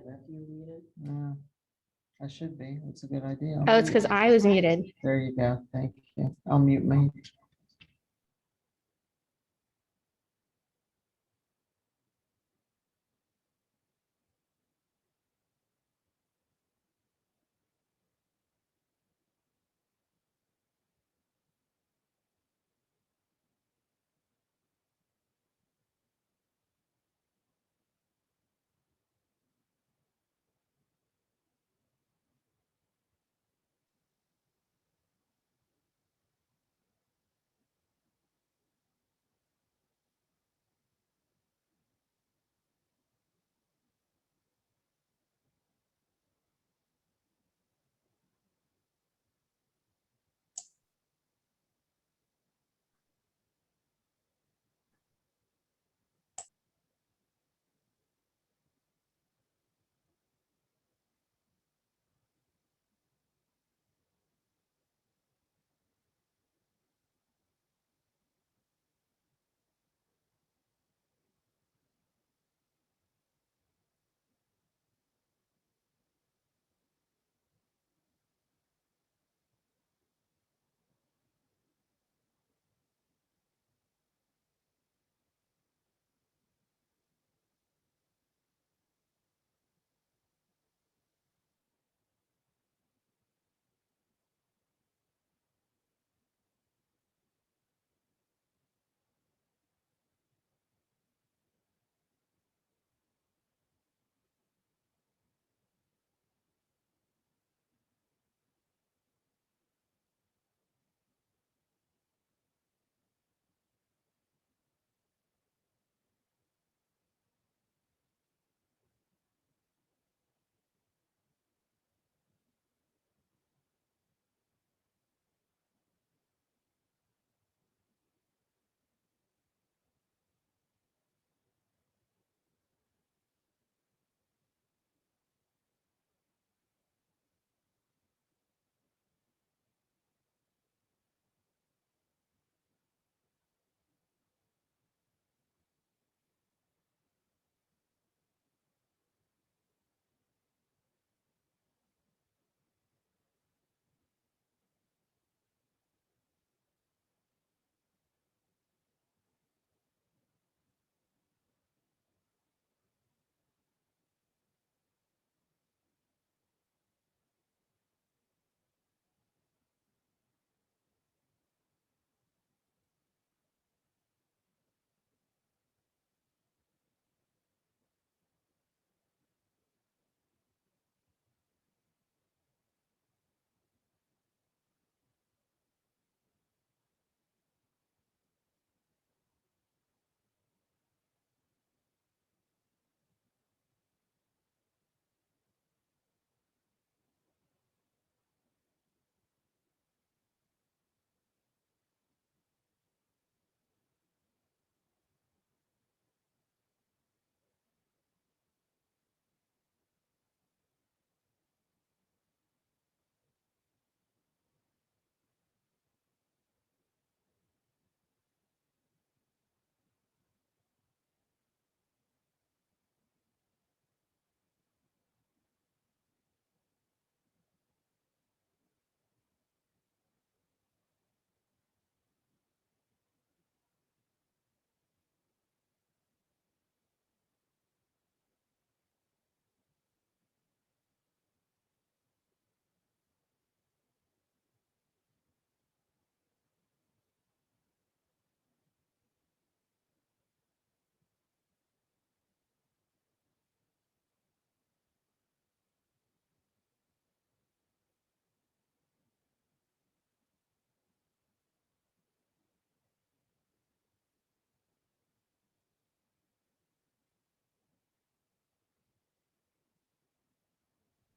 Nephew muted? Yeah, I should be. That's a good idea. Oh, it's because I was muted. There you go. Thank you. I'll mute me.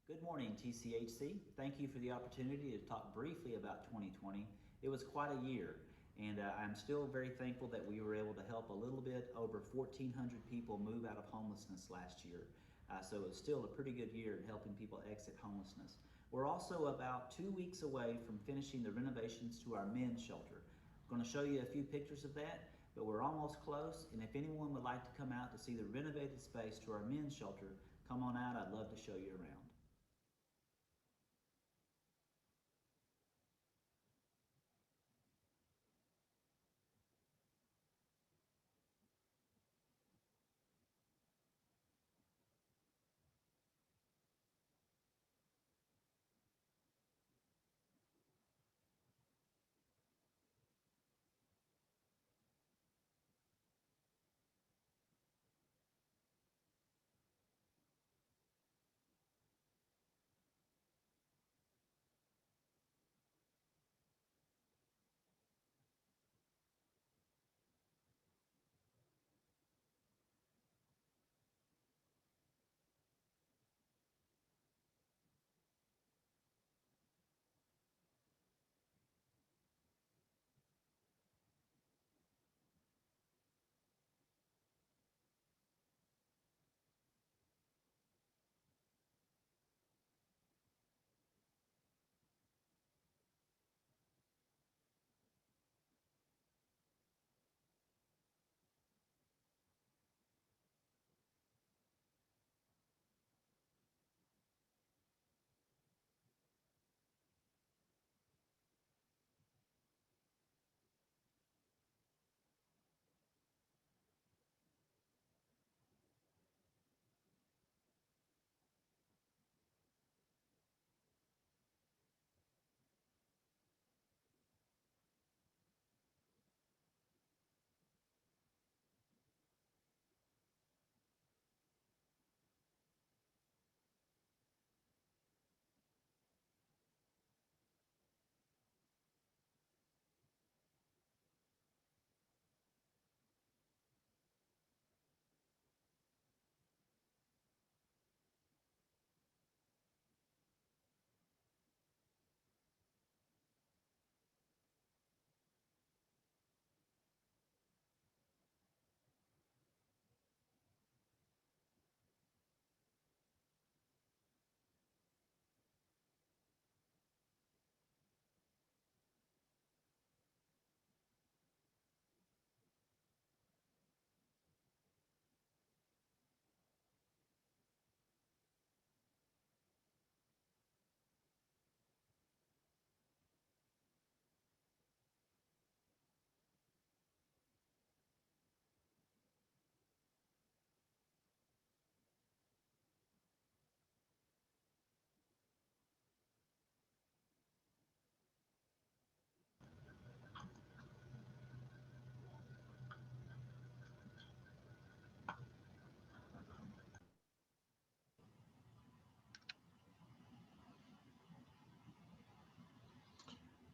Good morning, TCHC. Thank you for the opportunity to talk briefly about 2020. It was quite a year, and I'm still very thankful that we were able to help a little bit over 1,400 people move out of homelessness last year. So it was still a pretty good year in helping people exit homelessness. We're also about 2 weeks away from finishing the renovations to our men's shelter. I'm going to show you a few pictures of that, but we're almost close, and if anyone would like to come out to see the renovated space to our men's shelter, come on out. I'd love to show you around.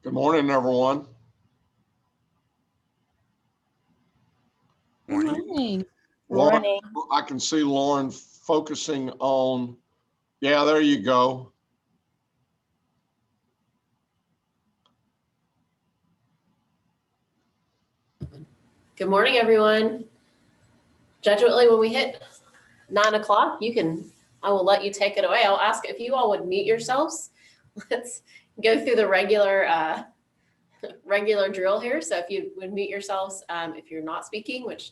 Good morning, everyone. Morning. Lauren, Morning. I can see Lauren focusing on, yeah, there you go. Good morning, everyone. Judge Whitley, when we hit 9 o'clock, I will let you take it away. I'll ask if you all would mute yourselves. Let's go through the regular drill here. So if you would mute yourselves, if you're not speaking, which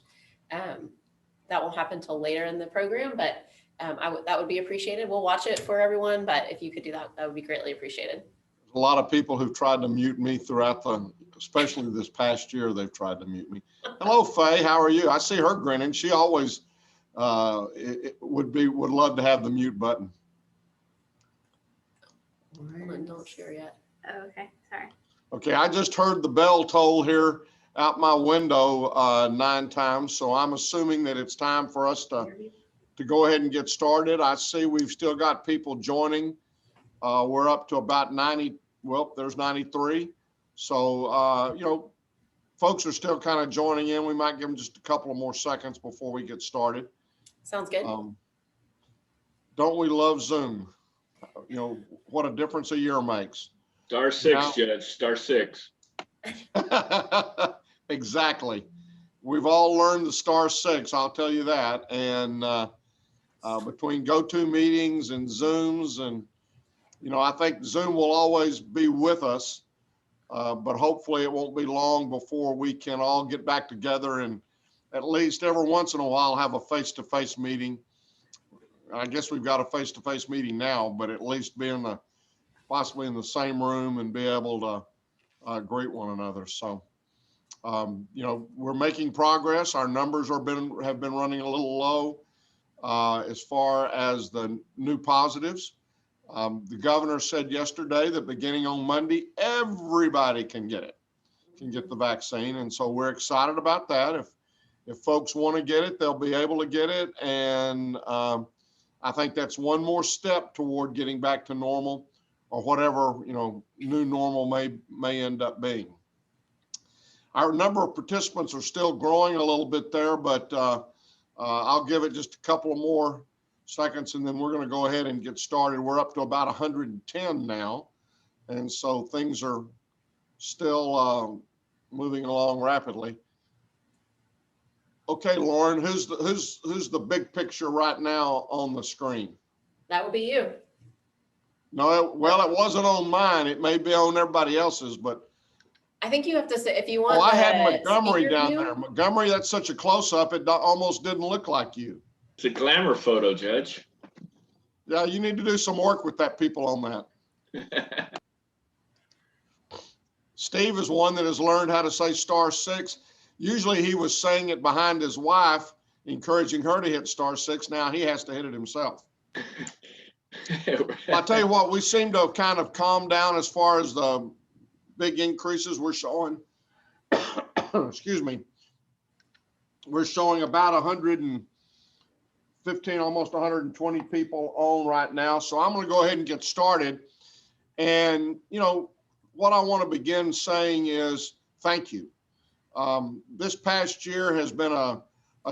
that won't happen until later in the program, but that would be appreciated. We'll watch it for everyone, but if you could do that, that would be greatly appreciated. A lot of people who've tried to mute me throughout especially this past year, they've tried to mute me. Hello, Faye, how are you? I see her grinning. She always would love to have the mute button. Hold on, don't share yet. Oh, okay, sorry. Okay, I just heard the bell toll here out my window 9 times, so I'm assuming that it's time for us to go ahead and get started. I see we've still got people joining. We're up to about 90, well, there's 93. So, folks are still kind of joining in. We might give them just a couple of more seconds before we get started. Sounds good. Don't we love Zoom? What a difference a year makes. Star 6, Judge, star 6. Exactly. We've all learned the star 6, I'll tell you that. And between GoToMeetings and Zooms, and I think Zoom will always be with us, but hopefully it won't be long before we can all get back together and at least every once in a while have a face-to-face meeting. I guess we've got a face-to-face meeting now, but at least be in the, possibly in the same room and be able to greet one another. So, you know, we're making progress. Our numbers have been running a little low as far as the new positives. The governor said yesterday that beginning on Monday, everybody can get the vaccine. And so we're excited about that. If folks want to get it, they'll be able to get it. And I think that's one more step toward getting back to normal, or whatever, you know, new normal may end up being. Our number of participants are still growing a little bit there, but I'll give it just a couple of more seconds and then we're going to go ahead and get started. We're up to about 110 now. And so things are still moving along rapidly. Okay, Lauren, who's the big picture right now on the screen? That would be you. No, well, it wasn't on mine. It may be on everybody else's, but I think you have to say, if you want. oh, I had the Montgomery speaker down view. there. Montgomery, that's such a close-up, it almost didn't look like you. It's a glamour photo, Judge. Yeah, you need to do some work with that people on that. Steve is one that has learned how to say *6. Usually he was saying it behind his wife, encouraging her to hit *6. Now he has to hit it himself. I'll tell you what, we seem to have kind of calmed down as far as the big increases we're showing. Excuse me. We're showing about 115, almost 120 people on right now. So I'm going to go ahead and get started. And, you know, what I want to begin saying is thank you. This past year has been a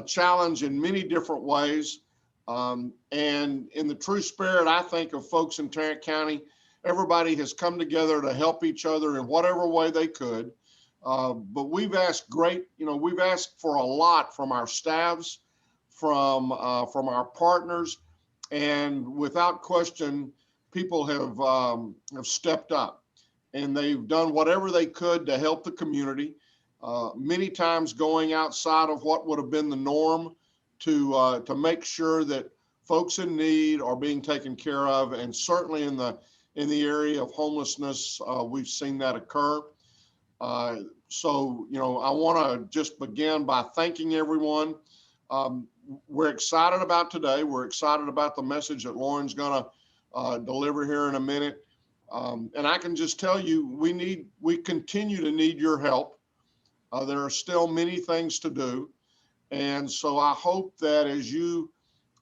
challenge in many different ways. And in the true spirit, I think, of folks in Tarrant County, everybody has come together to help each other in whatever way they could. But we've asked we've asked for a lot from our staffs, from our partners, and without question, people have stepped up and they've done whatever they could to help the community. Many times going outside of what would have been the norm to make sure that folks in need are being taken care of, and certainly in the area of homelessness, we've seen that occur. So, you know, I want to just begin by thanking everyone. We're excited about today. We're excited about the message that Lauren's going to deliver here in a minute. And I can just tell you, we continue to need your help. There are still many things to do. And so I hope that as you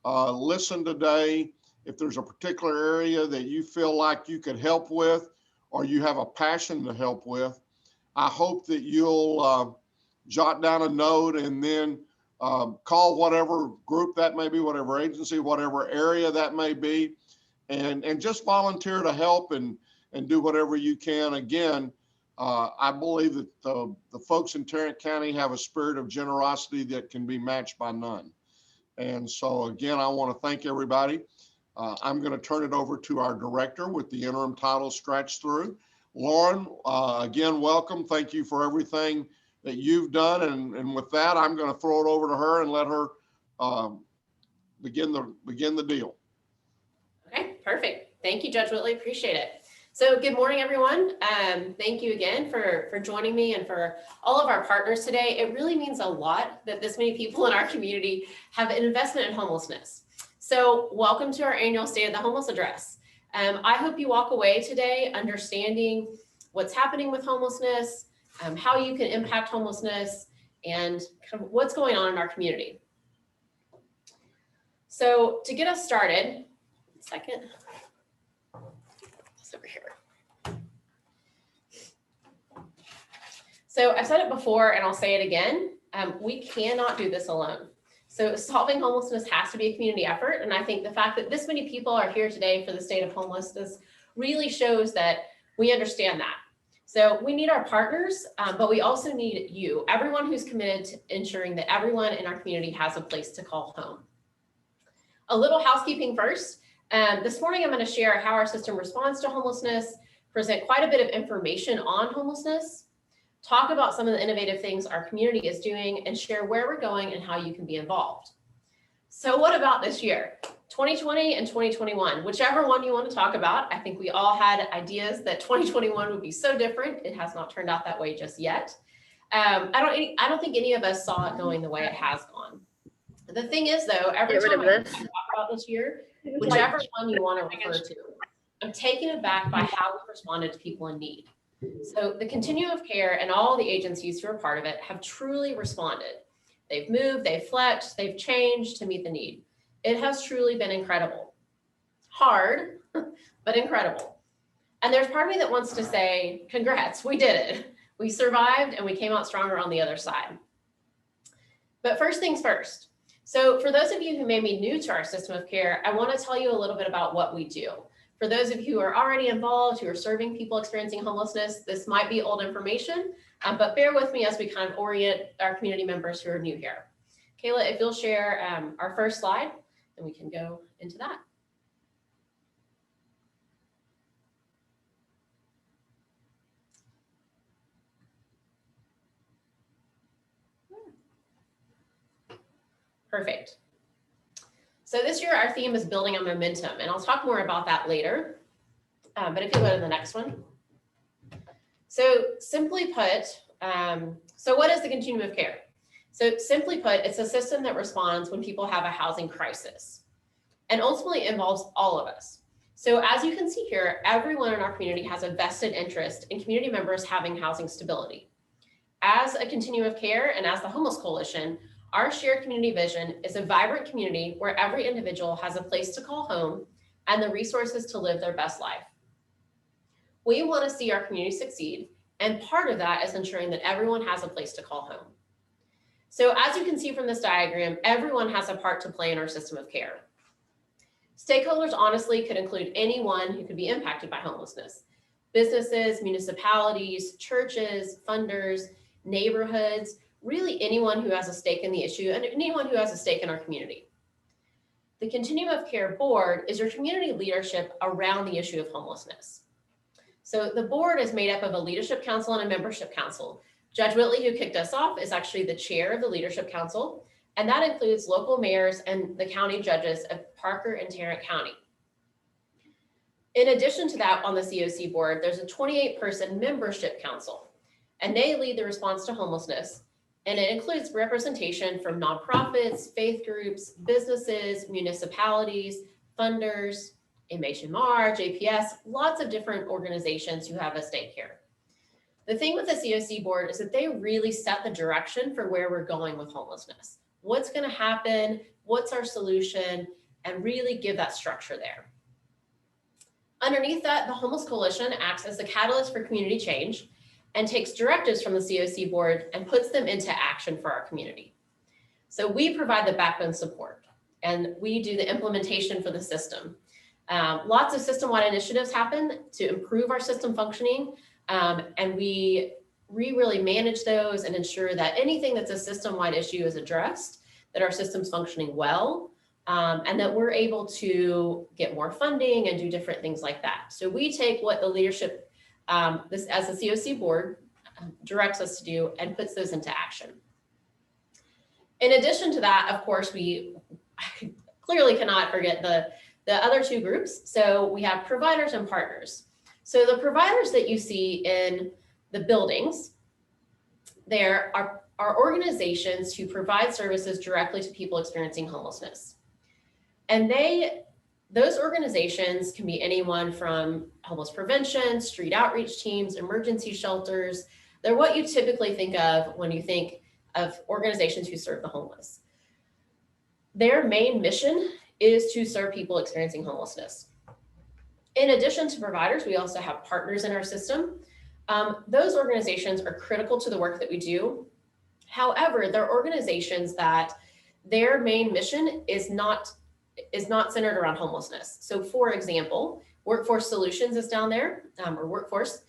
listen today, if there's a particular area that you feel like you could help with, or you have a passion to help with, I hope that you'll jot down a note and then call whatever group that may be, whatever agency, whatever area that may be, and just volunteer to help and do whatever you can. Again, I believe that the folks in Tarrant County have a spirit of generosity that can be matched by none. And so again, I want to thank everybody. I'm going to turn it over to our director with the interim title Scratch Through. Lauren, again, welcome. Thank you for everything that you've done. And with that, I'm going to throw it over to her and let her begin the deal. Okay, perfect. Thank you, Judge Whitley. Appreciate it. So good morning, everyone. Thank you again for joining me and for all of our partners today. It really means a lot that this many people in our community have an investment in homelessness. So welcome to our annual State of the Homeless Address. I hope you walk away today understanding what's happening with homelessness, how you can impact homelessness, and kind of what's going on in our community. So to get us started, second, it's over here. So I've said it before and I'll say it again, we cannot do this alone. So solving homelessness has to be a community effort. And I think the fact that this many people are here today for the State of Homelessness really shows that we understand that. So we need our partners, but we also need you, everyone who's committed to ensuring that everyone in our community has a place to call home. A little housekeeping first. This morning, I'm going to share how our system responds to homelessness, present quite a bit of information on homelessness, talk about some of the innovative things our community is doing, and share where we're going and how you can be involved. So what about this year? 2020 and 2021, whichever one you want to talk about. I think we all had ideas that 2021 would be so different. It has not turned out that way just yet. I don't think any of us saw it going the way it has gone. The thing is, though, every time I talk about this year, whichever one you want to refer to, I'm taken aback by how we responded to people in need. So the continuum of care and all the agencies who are part of it have truly responded. They've moved, they've flexed, they've changed to meet the need. It has truly been incredible. Hard, but incredible. And there's part of me that wants to say, congrats, we did it. We survived and we came out stronger on the other side. But first things first. So for those of you who may be new to our system of care, I want to tell you a little bit about what we do. For those of you who are already involved, who are serving people experiencing homelessness, this might be old information, but bear with me as we kind of orient our community members who are new here. Kayla, if you'll share our first slide, then we can go into that. Perfect. So this year, our theme is building on momentum, and I'll talk more about that later. But if you go to the next one. So simply put, so what is the continuum of care? So simply put, it's a system that responds when people have a housing crisis and ultimately involves all of us. So as you can see here, everyone in our community has a vested interest in community members having housing stability. As a continuum of care and as the Homeless Coalition, our shared community vision is a vibrant community where every individual has a place to call home and the resources to live their best life. We want to see our community succeed, and part of that is ensuring that everyone has a place to call home. So as you can see from this diagram, everyone has a part to play in our system of care. Stakeholders honestly could include anyone who could be impacted by homelessness. Businesses, municipalities, churches, funders, neighborhoods, really anyone who has a stake in the issue and anyone who has a stake in our community. The Continuum of Care Board is your community leadership around the issue of homelessness. So the board is made up of a leadership council and a membership council. Judge Whitley, who kicked us off, is actually the chair of the leadership council, and that includes local mayors and the county judges of Parker and Tarrant County. In addition to that, on the COC board, there's a 28-person membership council, and they lead the response to homelessness. And it includes representation from nonprofits, faith groups, businesses, municipalities, funders, MHMR, JPS, lots of different organizations who have a stake here. The thing with the COC board is that they really set the direction for where we're going with homelessness. What's going to happen? What's our solution? And really give that structure there. Underneath that, the Homeless Coalition acts as the catalyst for community change and takes directives from the COC board and puts them into action for our community. So we provide the backbone support and we do the implementation for the system. Lots of system-wide initiatives happen to improve our system functioning, and we really manage those and ensure that anything that's a system-wide issue is addressed, that our system's functioning well, and that we're able to get more funding and do different things like that. So we take what the leadership, this as the COC board directs us to do and puts those into action. In addition to that, of course, we clearly cannot forget the other two groups. So we have providers and partners. So the providers that you see in the buildings, there are organizations who provide services directly to people experiencing homelessness. And those organizations can be anyone from homeless prevention, street outreach teams, emergency shelters. They're what you typically think of when you think of organizations who serve the homeless. Their main mission is to serve people experiencing homelessness. In addition to providers, we also have partners in our system. Those organizations are critical to the work that we do. However, they're organizations that their main mission is not centered around homelessness. So for example, Workforce Solutions is down there, or Workforce.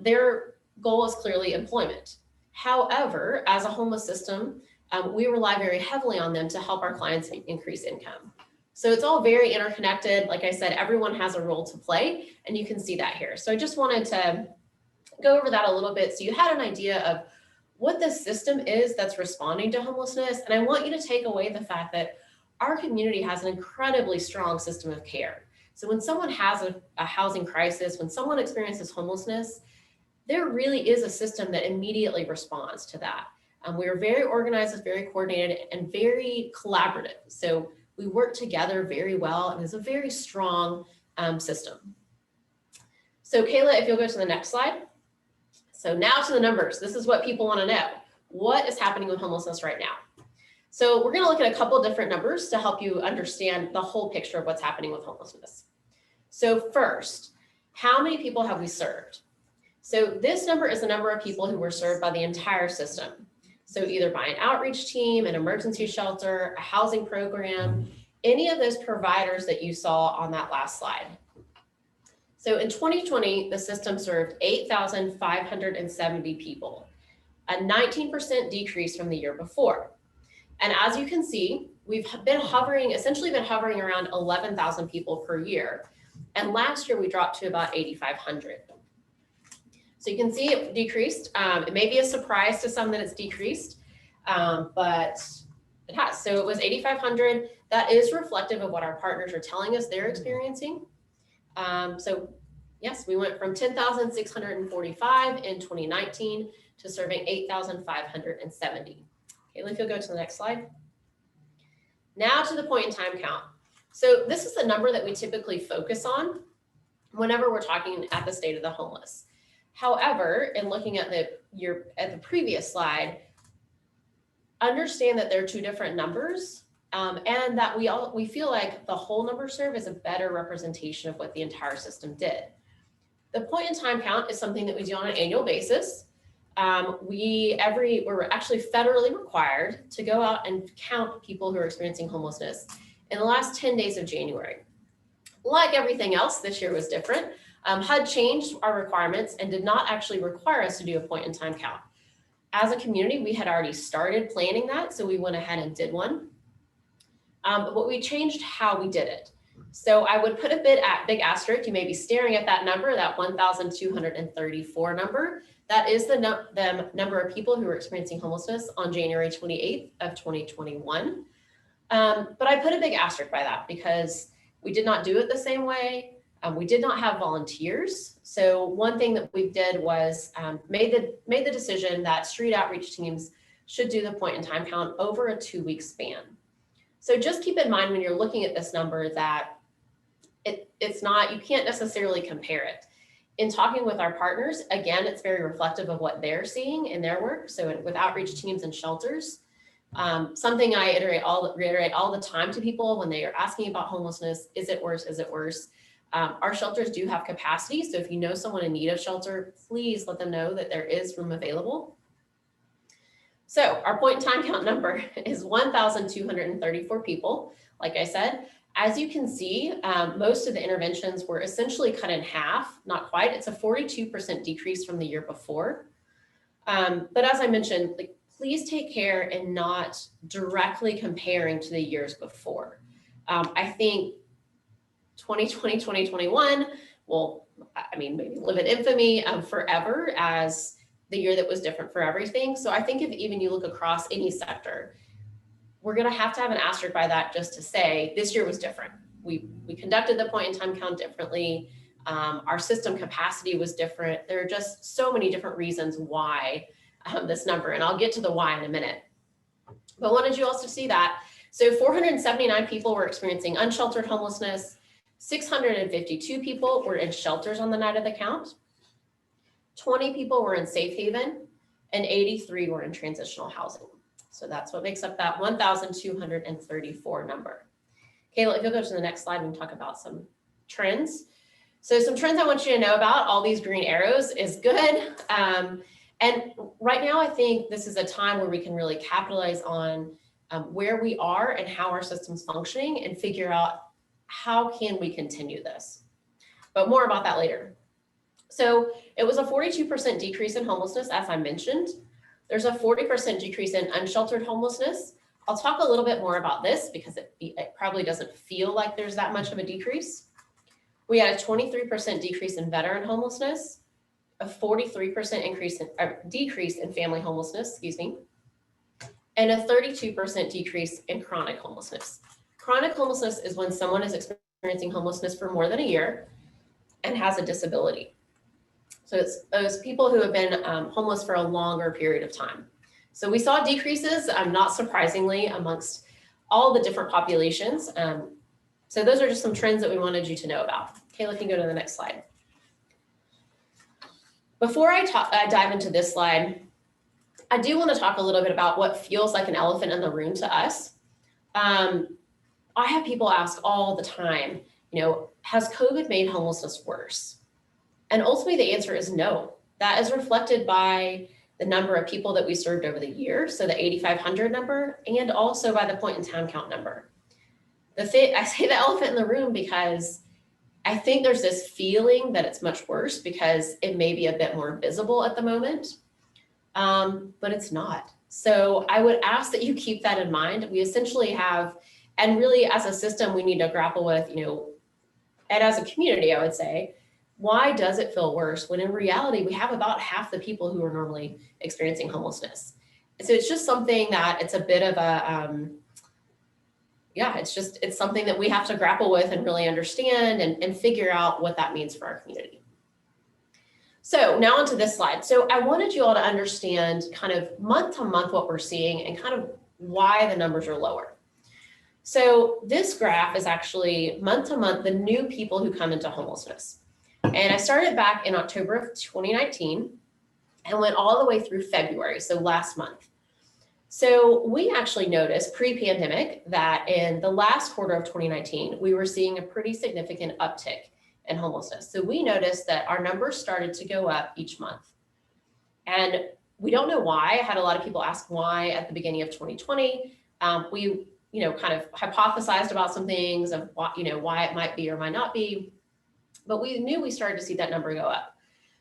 Their goal is clearly employment. However, as a homeless system, we rely very heavily on them to help our clients increase income. So it's all very interconnected. Like I said, everyone has a role to play, and you can see that here. So I just wanted to go over that a little bit so you had an idea of what the system is that's responding to homelessness. And I want you to take away the fact that our community has an incredibly strong system of care. So when someone has a housing crisis, when someone experiences homelessness, there really is a system that immediately responds to that. We are very organized, very coordinated, and very collaborative. So we work together very well, and it's a very strong system. So Kayla, if you'll go to the next slide. So now to the numbers. This is what people want to know. What is happening with homelessness right now? So we're going to look at a couple different numbers to help you understand the whole picture of what's happening with homelessness. So first, how many people have we served? So this number is the number of people who were served by the entire system. So either by an outreach team, an emergency shelter, a housing program, any of those providers that you saw on that last slide. So in 2020, the system served 8,570 people, a 19% decrease from the year before. And as you can see, we've been essentially been hovering around 11,000 people per year. And last year we dropped to about 8,500. So you can see it decreased. It may be a surprise to some that it's decreased, but it has. So it was 8,500. That is reflective of what our partners are telling us they're experiencing. So yes, we went from 10,645 in 2019 to serving 8,570. Okay, if you'll go to the next slide. Now to the point in time count. So this is the number that we typically focus on whenever we're talking at the state of the homeless. However, in looking at the previous slide, understand that there are two different numbers, and that we feel like the whole number served is a better representation of what the entire system did. The point in time count is something that we do on an annual basis. We're actually federally required to go out and count people who are experiencing homelessness in the last 10 days of January. Like everything else, this year was different. HUD changed our requirements and did not actually require us to do a point in time count. As a community, we had already started planning that, so we went ahead and did one. But we changed how we did it. So I would put a big asterisk. You may be staring at that number, that 1,234 number. That is the number of people who were experiencing homelessness on January 28th of 2021. But I put a big asterisk by that because we did not do it the same way. We did not have volunteers. So one thing that we did was made the decision that street outreach teams should do the point in time count over a 2-week span. So just keep in mind when you're looking at this number that you can't necessarily compare it. In talking with our partners, again, it's very reflective of what they're seeing in their work. So with outreach teams and shelters, something I reiterate all the time to people when they are asking about homelessness, is it worse? Is it worse? Our shelters do have capacity. So if you know someone in need of shelter, please let them know that there is room available. So our point in time count number is 1,234 people. Like I said, as you can see, most of the interventions were essentially cut in half, not quite. It's a 42% decrease from the year before. But as I mentioned, please take care in not directly comparing to the years before. I think 2020, 2021 will, maybe live in infamy forever as the year that was different for everything. So I think if even you look across any sector, we're going to have an asterisk by that just to say this year was different. We conducted the point in time count differently. Our system capacity was different. There are just so many different reasons why this number, and I'll get to the why in a minute. But wanted you also to see that. So 479 people were experiencing unsheltered homelessness. 652 people were in shelters on the night of the count. 20 people were in safe haven, and 83 were in transitional housing. So that's what makes up that 1,234 number. Kayla, if you'll go to the next slide, we can talk about some trends. So some trends I want you to know about, all these green arrows is good. And right now, I think this is a time where we can really capitalize on where we are and how our system's functioning and figure out how can we continue this. But more about that later. So it was a 42% decrease in homelessness, as I mentioned. There's a 40% decrease in unsheltered homelessness. I'll talk a little bit more about this because it probably doesn't feel like there's that much of a decrease. We had a 23% decrease in veteran homelessness, a 43% decrease in family homelessness, and a 32% decrease in chronic homelessness. Chronic homelessness is when someone is experiencing homelessness for more than a year and has a disability. So it's those people who have been homeless for a longer period of time. So we saw decreases, not surprisingly, amongst all the different populations. So those are just some trends that we wanted you to know about. Kayla can go to the next slide. Before I dive into this slide, I do want to talk a little bit about what feels like an elephant in the room to us. I have people ask all the time, has COVID made homelessness worse? And ultimately the answer is no. That is reflected by the number of people that we served over the year, so the 8,500 number, and also by the point in time count number. I say the elephant in the room because I think there's this feeling that it's much worse because it may be a bit more visible at the moment, but it's not. So I would ask that you keep that in mind. We essentially have, and really as a system, we need to grapple with, and as a community, I would say, why does it feel worse when in reality, we have about half the people who are normally experiencing homelessness. And so it's just something that it's a bit of a, it's something that we have to grapple with and really understand and figure out what that means for our community. So now onto this slide. So I wanted you all to understand kind of month to month what we're seeing and kind of why the numbers are lower. So this graph is actually month to month, the new people who come into homelessness. And I started back in October of 2019 and went all the way through February, so last month. So we actually noticed pre-pandemic that in the last quarter of 2019, we were seeing a pretty significant uptick in homelessness. So we noticed that our numbers started to go up each month. And we don't know why. I had a lot of people ask why at the beginning of 2020. We kind of hypothesized about some things of why it might be or might not be. But we knew we started to see that number go up.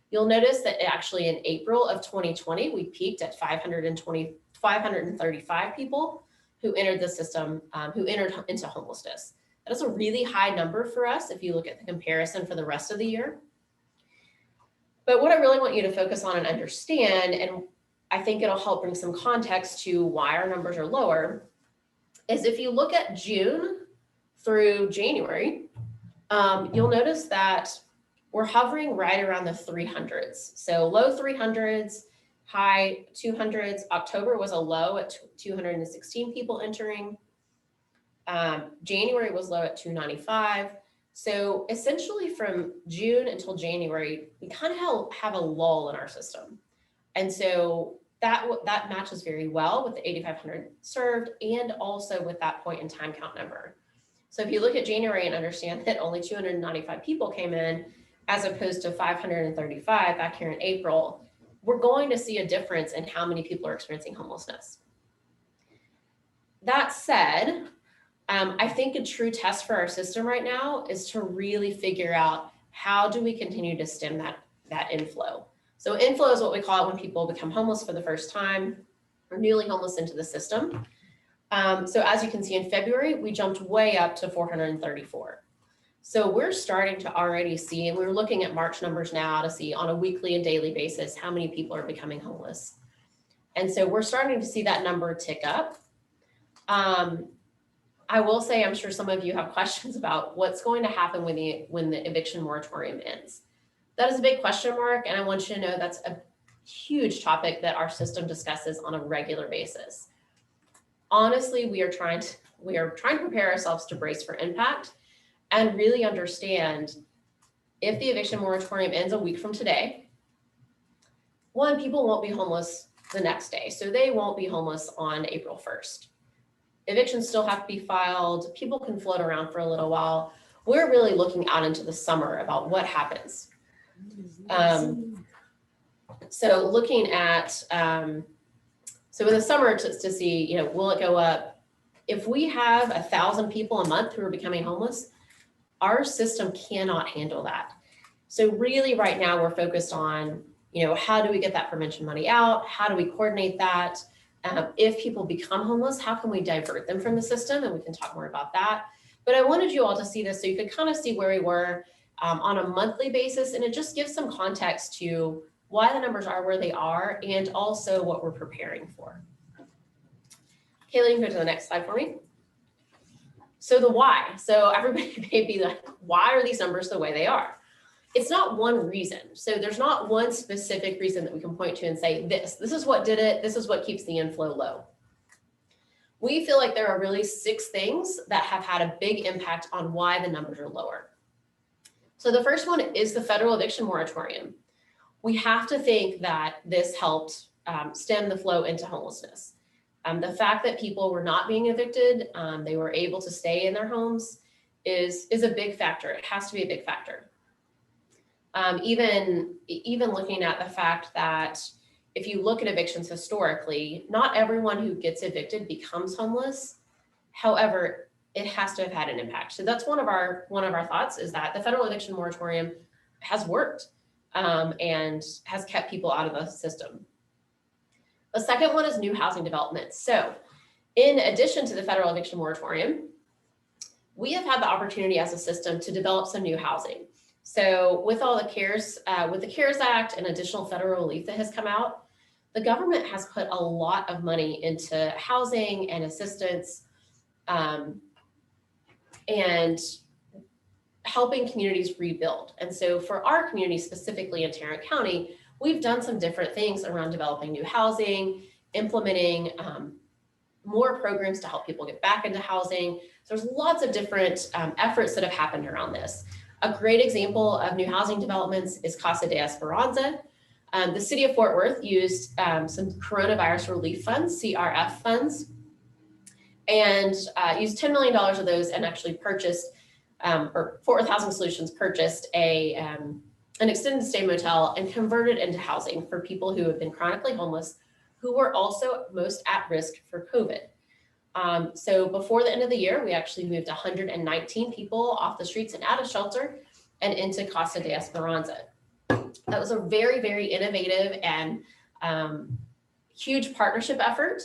You'll notice that actually in April of 2020, we peaked at 535 people who entered the system, who entered into homelessness. That is a really high number for us if you look at the comparison for the rest of the year. But what I really want you to focus on and understand, and I think it'll help bring some context to why our numbers are lower, is if you look at June through January, you'll notice that we're hovering right around the 300s. So low 300s, high 200s. October was a low at 216 people entering. January was low at 295. So essentially from June until January, we kind of have a lull in our system. And so that matches very well with the 8,500 served and also with that point in time count number. So if you look at January and understand that only 295 people came in, as opposed to 535 back here in April, we're going to see a difference in how many people are experiencing homelessness. That said, I think a true test for our system right now is to really figure out how do we continue to stem that inflow. So inflow is what we call it when people become homeless for the first time or newly homeless into the system. So as you can see in February, we jumped way up to 434. So we're starting to already see, and we're looking at March numbers now to see on a weekly and daily basis how many people are becoming homeless. And so we're starting to see that number tick up. I will say, I'm sure some of you have questions about what's going to happen when the eviction moratorium ends. That is a big question mark, and I want you to know that's a huge topic that our system discusses on a regular basis. Honestly, we are trying to prepare ourselves to brace for impact and really understand if the eviction moratorium ends a week from today, one, people won't be homeless the next day. So they won't be homeless on April 1st. Evictions still have to be filed. People can float around for a little while. We're really looking out into the summer about what happens. So looking at, so in the summer to see, will it go up? If we have 1,000 people a month who are becoming homeless, our system cannot handle that. So really right now we're focused on, how do we get that prevention money out? How do we coordinate that? If people become homeless, how can we divert them from the system? And we can talk more about that. But I wanted you all to see this so you could kind of see where we were on a monthly basis. And it just gives some context to why the numbers are where they are and also what we're preparing for. Kayla, you can go to the next slide for me. So the why. So everybody may be like, why are these numbers the way they are? It's not one reason. So there's not one specific reason that we can point to and say, this is what did it. This is what keeps the inflow low. We feel like there are really 6 things that have had a big impact on why the numbers are lower. So the first one is the federal eviction moratorium. We have to think that this helped stem the flow into homelessness. The fact that people were not being evicted, they were able to stay in their homes is a big factor. It has to be a big factor. Even looking at the fact that if you look at evictions historically, not everyone who gets evicted becomes homeless. However, it has to have had an impact. So that's one of our thoughts, is that the federal eviction moratorium has worked and has kept people out of the system. The second one is new housing development. So in addition to the federal eviction moratorium, we have had the opportunity as a system to develop some new housing. So with all the CARES Act and additional federal relief that has come out, the government has put a lot of money into housing and assistance and helping communities rebuild. And so for our community, specifically in Tarrant County, we've done some different things around developing new housing, implementing more programs to help people get back into housing. So there's lots of different efforts that have happened around this. A great example of new housing developments is Casa de Esperanza. The city of Fort Worth used some coronavirus relief funds, CRF funds, and used $10 million of those and actually purchased, or Fort Worth Housing Solutions purchased an extended stay motel and converted into housing for people who have been chronically homeless, who were also most at risk for COVID. So before the end of the year, we actually moved 119 people off the streets and out of shelter and into Casa de Esperanza. That was a very, very innovative and huge partnership effort.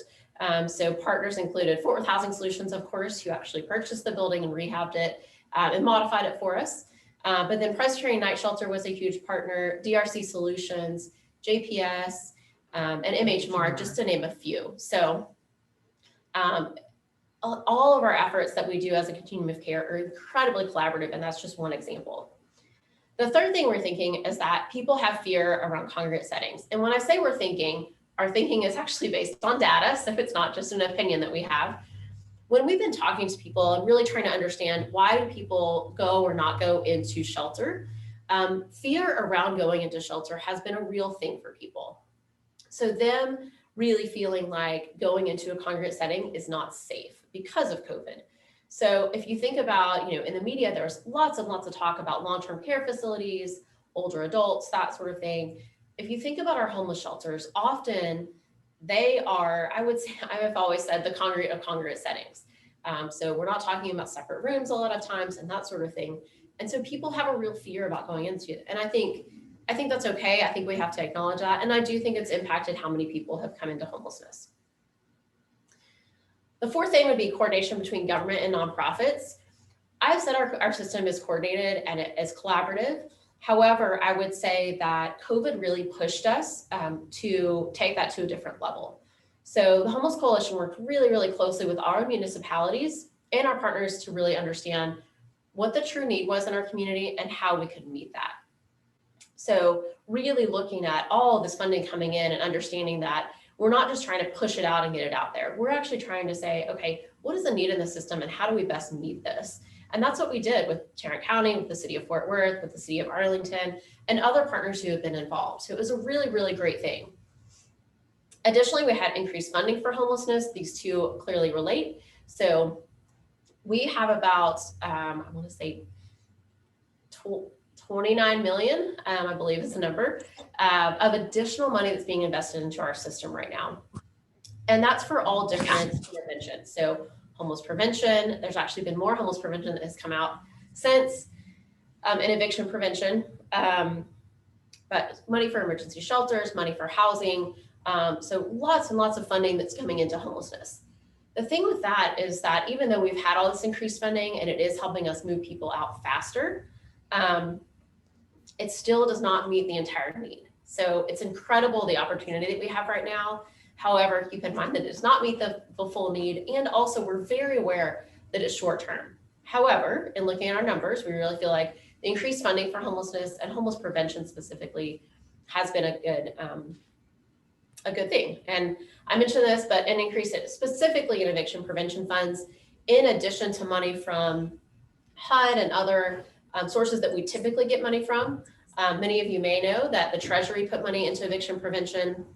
So partners included Fort Worth Housing Solutions, of course, who actually purchased the building and rehabbed it and modified it for us. But then Presbyterian Night Shelter was a huge partner, DRC Solutions, JPS, and MHMAR, just to name a few. So all of our efforts that we do as a continuum of care are incredibly collaborative, and that's just one example. The third thing we're thinking is that people have fear around congregate settings. And when I say we're thinking, our thinking is actually based on data, so it's not just an opinion that we have. When we've been talking to people and really trying to understand why do people go or not go into shelter, fear around going into shelter has been a real thing for people. So them really feeling like going into a congregate setting is not safe because of COVID. So if you think about, in the media, there's lots and lots of talk about long-term care facilities, older adults, that sort of thing. If you think about our homeless shelters, often they are, I've always said, the congregate of congregate settings. So we're not talking about separate rooms a lot of times and that sort of thing. And so people have a real fear about going into it. And I think that's okay. I think we have to acknowledge that. And I do think it's impacted how many people have come into homelessness. The fourth thing would be coordination between government and nonprofits. I've said our system is coordinated and it is collaborative. However, I would say that COVID really pushed us to take that to a different level. So the Homeless Coalition worked really, really closely with our municipalities and our partners to really understand what the true need was in our community and how we could meet that. So really looking at all this funding coming in and understanding that we're not just trying to push it out and get it out there. We're actually trying to say, okay, what is the need in the system and how do we best meet this? And that's what we did with Tarrant County, with the city of Fort Worth, with the city of Arlington, and other partners who have been involved. So it was a really, really great thing. Additionally, we had increased funding for homelessness. These two clearly relate. So we have about, I want to say 29 million, I believe is the number, of additional money that's being invested into our system right now. And that's for all different interventions. So homeless prevention, there's actually been more homeless prevention that has come out since, and eviction prevention, but money for emergency shelters, money for housing. So lots and lots of funding that's coming into homelessness. The thing with that is that even though we've had all this increased funding and it is helping us move people out faster, it still does not meet the entire need. So it's incredible the opportunity that we have right now. However, keep in mind that it does not meet the full need. And also we're very aware that it's short term. However, in looking at our numbers, we really feel like the increased funding for homelessness and homeless prevention specifically has been a good thing. And I mentioned this, but an increase specifically in eviction prevention funds, in addition to money from HUD and other sources that we typically get money from. Many of you may know that the Treasury put money into eviction prevention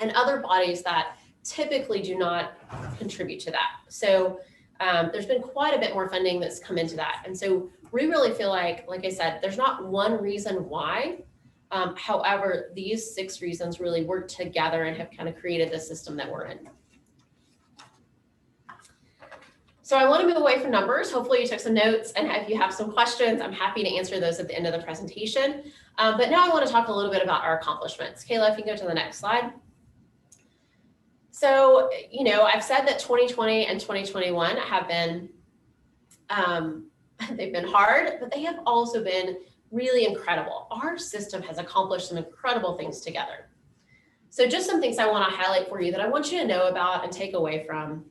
and other bodies that typically do not contribute to that. So there's been quite a bit more funding that's come into that. And so we really feel like I said, there's not one reason why. However, these 6 reasons really work together and have kind of created the system that we're in. So I want to move away from numbers. Hopefully you took some notes, and if you have some questions, I'm happy to answer those at the end of the presentation. But now I want to talk a little bit about our accomplishments. Kayla, if you can go to the next slide. So, I've said that 2020 and 2021 have been, they've been hard, but they have also been really incredible. Our system has accomplished some incredible things together. So just some things I want to highlight for you that I want you to know about and take away from.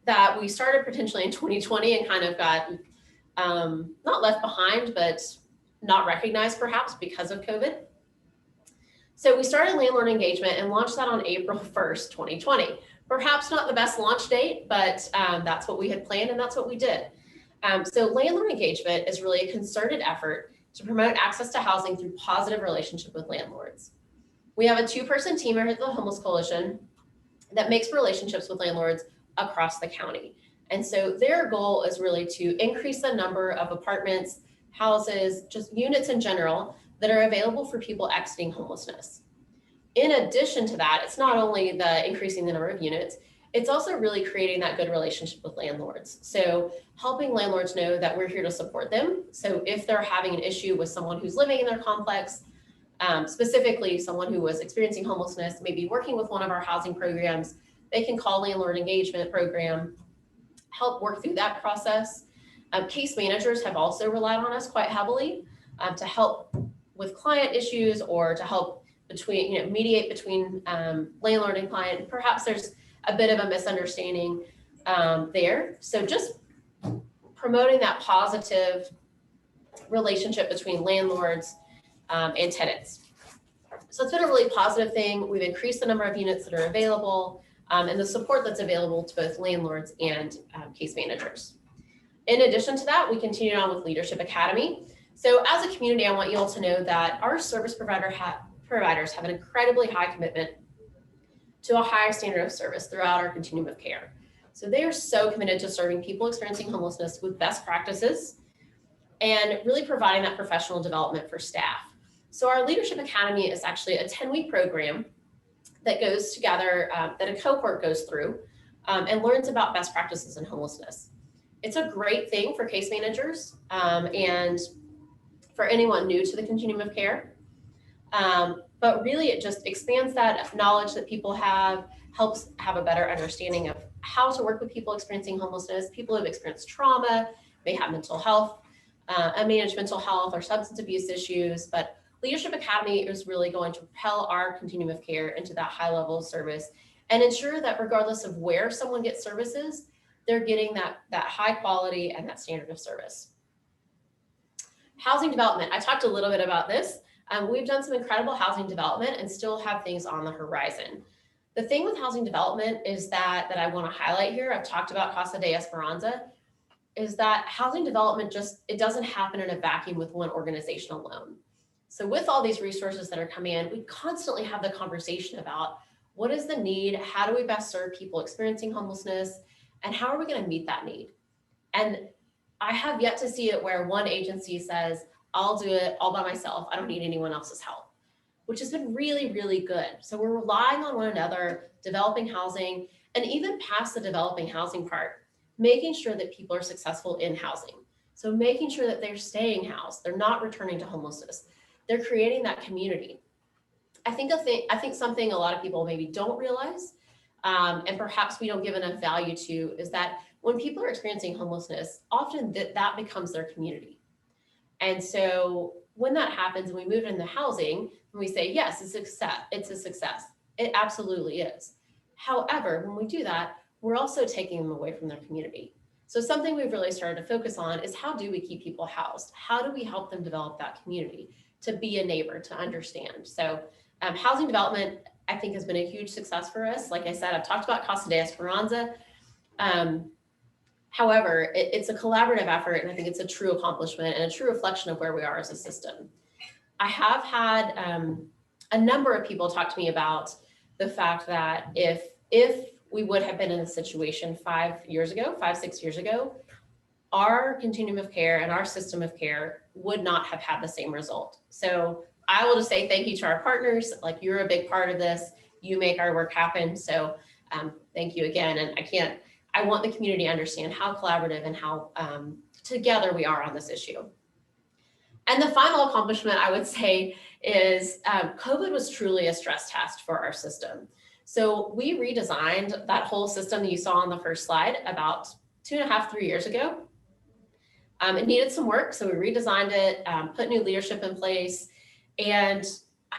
That we started potentially in 2020 and kind of got not left behind, but not recognized perhaps because of COVID. So we started landlord engagement and launched that on April 1st, 2020. Perhaps not the best launch date, but that's what we had planned and that's what we did. So landlord engagement is really a concerted effort to promote access to housing through positive relationship with landlords. We have a 2-person team here at the Homeless Coalition that makes relationships with landlords across the county. And so their goal is really to increase the number of apartments, houses, just units in general that are available for people exiting homelessness. In addition to that, it's not only the increasing the number of units, it's also really creating that good relationship with landlords. So helping landlords know that we're here to support them. So if they're having an issue with someone who's living in their complex, specifically someone who was experiencing homelessness, maybe working with one of our housing programs, they can call landlord engagement program, help work through that process. Case managers have also relied on us quite heavily to help with client issues or to help mediate between landlord and client. Perhaps there's a bit of a misunderstanding there. So just promoting that positive relationship between landlords and tenants. So it's been a really positive thing. We've increased the number of units that are available and the support that's available to both landlords and case managers. In addition to that, we continued on with Leadership Academy. So as a community, I want you all to know that our service providers have an incredibly high commitment to a higher standard of service throughout our continuum of care. So they are so committed to serving people experiencing homelessness with best practices and really providing that professional development for staff. So our Leadership Academy is actually a 10-week program that goes together, that a cohort goes through and learns about best practices in homelessness. It's a great thing for case managers and for anyone new to the continuum of care. But really it just expands that knowledge that people have, helps have a better understanding of how to work with people experiencing homelessness, people who have experienced trauma, may have mental health, manage mental health or substance abuse issues. But Leadership Academy is really going to propel our continuum of care into that high level of service and ensure that regardless of where someone gets services, they're getting that high quality and that standard of service. Housing development, I talked a little bit about this. We've done some incredible housing development and still have things on the horizon. The thing with housing development is that I want to highlight here, I've talked about Casa de Esperanza, is that housing development it doesn't happen in a vacuum with one organization alone. So with all these resources that are coming in, we constantly have the conversation about what is the need, how do we best serve people experiencing homelessness, and how are we going to meet that need? And I have yet to see it where one agency says, I'll do it all by myself. I don't need anyone else's help, which has been really, really good. So we're relying on one another, developing housing, and even past the developing housing part, making sure that people are successful in housing. So making sure that they're staying housed, they're not returning to homelessness. They're creating that community. I think something a lot of people maybe don't realize, and perhaps we don't give enough value to, is that when people are experiencing homelessness, often that becomes their community. And so when that happens and we move into housing, and we say, yes, it's a success. It absolutely is. However, when we do that, we're also taking them away from their community. So something we've really started to focus on is how do we keep people housed? How do we help them develop that community, to be a neighbor, to understand? So housing development, I think, has been a huge success for us. Like I said, I've talked about Casa de Esperanza. However, it's a collaborative effort, and I think it's a true accomplishment and a true reflection of where we are as a system. I have had a number of people talk to me about the fact that if we would have been in this situation 5, 6 years ago, our continuum of care and our system of care would not have had the same result. So I will just say thank you to our partners. Like, you're a big part of this. You make our work happen. So thank you again. And I want the community to understand how collaborative and how together we are on this issue. And the final accomplishment, I would say, is COVID was truly a stress test for our system. So we redesigned that whole system that you saw on the first slide about 2.5, 3 years ago. It needed some work, so we redesigned it, put new leadership in place. And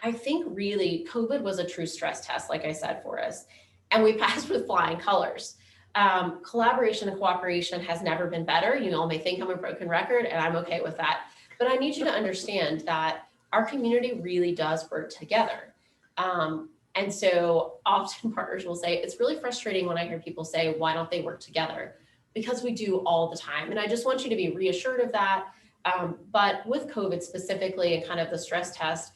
I think really COVID was a true stress test, like I said, for us. And we passed with flying colors. Collaboration and cooperation has never been better. You all may think I'm a broken record, and I'm okay with that. But I need you to understand that our community really does work together. And so often partners will say, it's really frustrating when I hear people say, why don't they work together? Because we do all the time. And I just want you to be reassured of that. But with COVID specifically and kind of the stress test,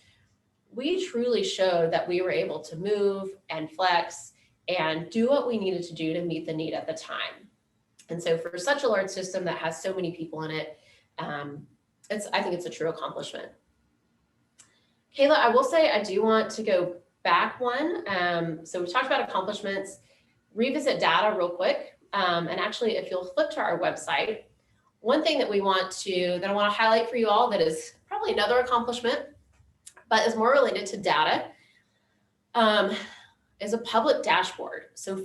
we truly showed that we were able to move and flex and do what we needed to do to meet the need at the time. And so for such a large system that has so many people in it, I think it's a true accomplishment. Kayla, I will say I do want to go back one. So we talked about accomplishments, revisit data real quick. And actually, if you'll flip to our website, one thing that I want to highlight for you all that is probably another accomplishment, but is more related to data, is a public dashboard. So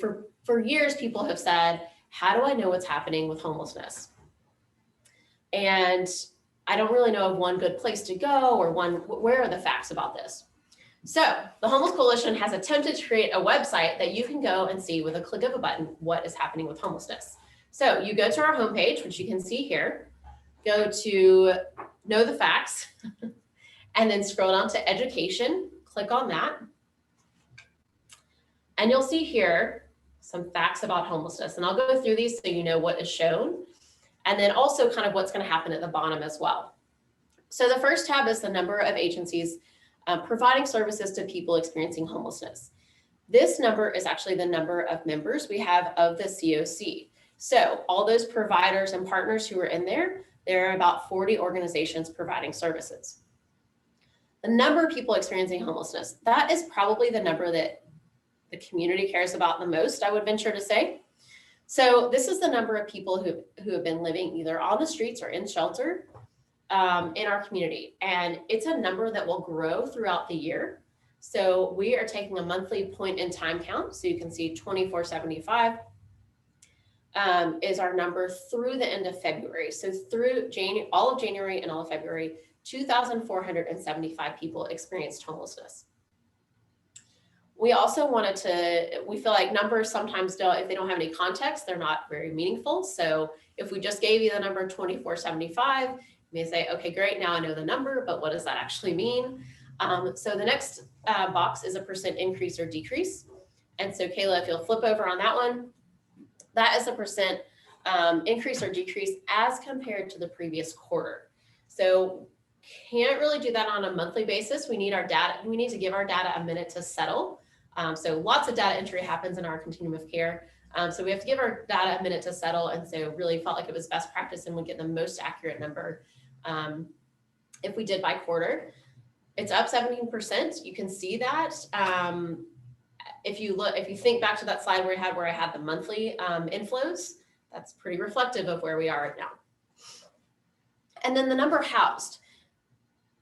for years, people have said, how do I know what's happening with homelessness? And I don't really know of one good place to go or where are the facts about this? So the Homeless Coalition has attempted to create a website that you can go and see with a click of a button what is happening with homelessness. So you go to our homepage, which you can see here, go to Know the Facts, and then scroll down to Education, click on that. And you'll see here some facts about homelessness. And I'll go through these so you know what is shown, and then also kind of what's going to happen at the bottom as well. So the first tab is the number of agencies providing services to people experiencing homelessness. This number is actually the number of members we have of the COC. So all those providers and partners who are in there are about 40 organizations providing services. The number of people experiencing homelessness, that is probably the number that the community cares about the most, I would venture to say. So this is the number of people who have been living either on the streets or in shelter in our community. And it's a number that will grow throughout the year. So we are taking a monthly point in time count. So you can see 2475 is our number through the end of February. So through all of January and all of February, 2,475 people experienced homelessness. We also we feel like numbers sometimes if they don't have any context, they're not very meaningful. So if we just gave you the number 2475, you may say, okay, great, now I know the number, but what does that actually mean? So the next box is a percent increase or decrease. And so Kayla, if you'll flip over on that one, that is a percent increase or decrease as compared to the previous quarter. So can't really do that on a monthly basis. We need our data. We need to give our data a minute to settle. So lots of data entry happens in our continuum of care. So we have to give our data a minute to settle. And so really felt like it was best practice and would get the most accurate number if we did by quarter. It's up 17%. You can see that. If you think back to that slide where I had the monthly inflows, that's pretty reflective of where we are right now. And then the number housed.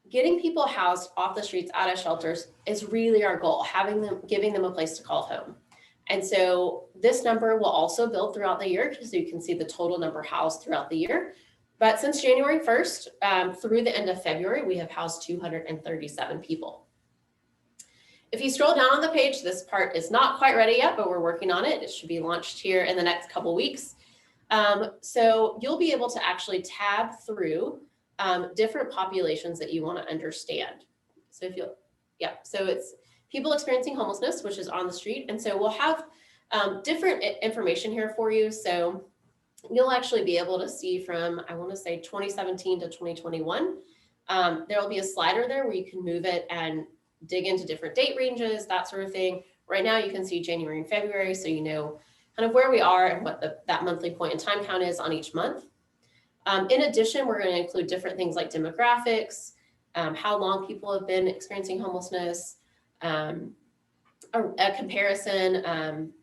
Getting people housed off the streets, out of shelters is really our goal, giving them a place to call home. And so this number will also build throughout the year, so you can see the total number housed throughout the year. But since January 1st through the end of February, we have housed 237 people. If you scroll down on the page, this part is not quite ready yet, but we're working on it. It should be launched here in the next couple weeks. So you'll be able to actually tab through different populations that you want to understand. So if you'll, yeah, so it's people experiencing homelessness, which is on the street. And so we'll have different information here for you. So you'll actually be able to see from, I want to say 2017 to 2021. There will be a slider there where you can move it and dig into different date ranges, that sort of thing. Right now you can see January and February, so you know kind of where we are and what that monthly point in time count is on each month. In addition, we're going to include different things like demographics, how long people have been experiencing homelessness, a comparison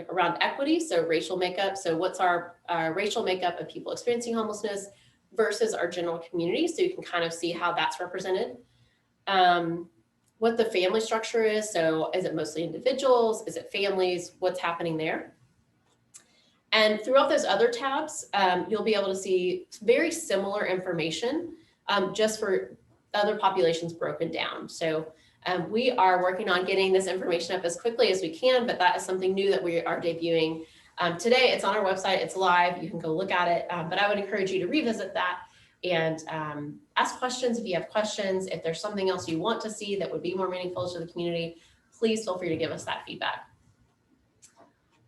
around equity, so racial makeup. So what's our racial makeup of people experiencing homelessness versus our general community, so you can kind of see how that's represented. What the family structure is, so is it mostly individuals, is it families, what's happening there? And throughout those other tabs, you'll be able to see very similar information just for other populations broken down. So we are working on getting this information up as quickly as we can, but that is something new that we are debuting today. It's on our website, it's live, you can go look at it, but I would encourage you to revisit that and ask questions if you have questions. If there's something else you want to see that would be more meaningful to the community, please feel free to give us that feedback.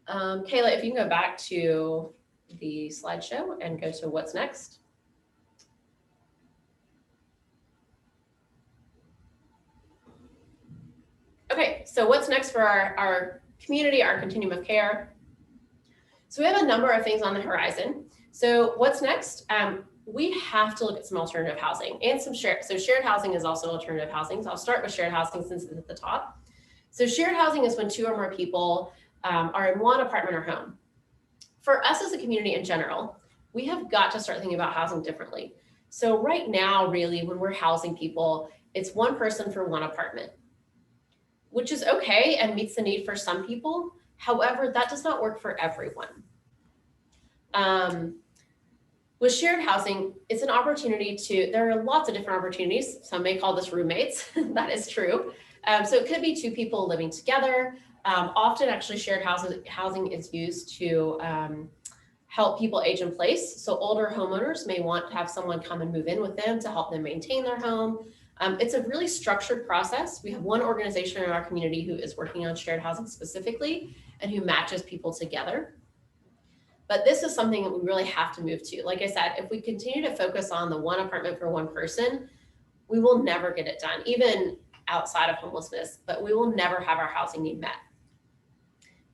Kayla, if you can go back to the slideshow and go to what's next. Okay, so what's next for our community, our continuum of care? So we have a number of things on the horizon. So what's next? We have to look at some alternative housing and some shared. So shared housing is also alternative housing. So I'll start with shared housing since it's at the top. So shared housing is when two or more people are in one apartment or home. For us as a community in general, we have got to start thinking about housing differently. So right now, really, when we're housing people, it's one person for one apartment, which is okay and meets the need for some people. However, that does not work for everyone. With shared housing, it's an opportunity there are lots of different opportunities. Some may call this roommates, that is true. So it could be two people living together. Often actually shared housing is used to help people age in place. So older homeowners may want to have someone come and move in with them to help them maintain their home. It's a really structured process. We have one organization in our community who is working on shared housing specifically and who matches people together. But this is something that we really have to move to. Like I said, if we continue to focus on the one apartment for one person, we will never get it done, even outside of homelessness, but we will never have our housing need met.